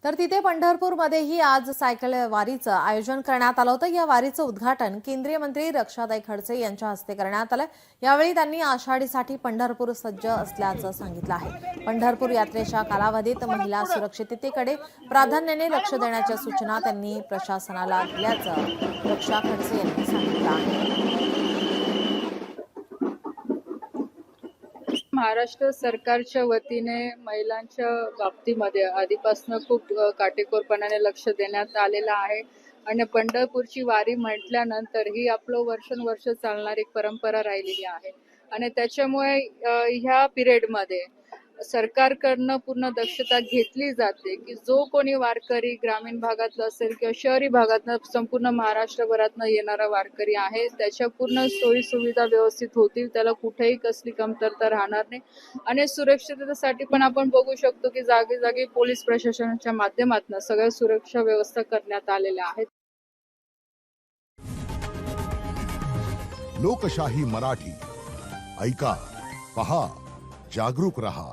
तर तिथे पंढरपूरमध्येही आज सायकल वारीचं आयोजन करण्यात आलं होतं। या वारीचं उद्घाटन केंद्रीय मंत्री रक्षाताई खडसे यांच्या हस्ते करण्यात आलं। यावेळी त्यांनी आषाढीसाठी पंढरपूर सज्ज असल्याचं सांगितलं आहे। पंढरपूर यात्रेच्या कालावधीत महिला सुरक्षिततेकडे प्राधान्याने लक्ष देण्याच्या सूचना त्यांनी प्रशासनाला दिल्याचं रक्षा खडसे यांनी सांगितलं आहे। महाराष्ट्र सरकारच्या वतीने महिलांच्या बाबतीमध्ये आधीपासून खूप काटेकोरपणाने लक्ष देण्यात आलेलं आहे आणि पंढरपूरची वारी म्हटल्यानंतर ही आपलं वर्षानुवर्ष चालणारी एक परंपरा राहिलेली आहे आणि त्याच्यामुळे ह्या पिरियडमध्ये सरकारकडनं पूर्ण दक्षता घेतली जाते की जो कोणी वारकरी ग्रामीण भागातला असेल किंवा शहरी भागातनं संपूर्ण महाराष्ट्रभरातनं येणारा वारकरी आहे त्याच्या पूर्ण सोयी सुविधा व्यवस्थित होतील, त्याला कुठेही कसली कमतरता राहणार नाही आणि सुरक्षिततेसाठी पण आपण बघू शकतो की जागी जागी पोलीस प्रशासनाच्या माध्यमातून सगळ्या सुरक्षा व्यवस्था करण्यात आलेल्या आहेत। लोकशाही मराठी ऐका, पहा, जागरूक रहा।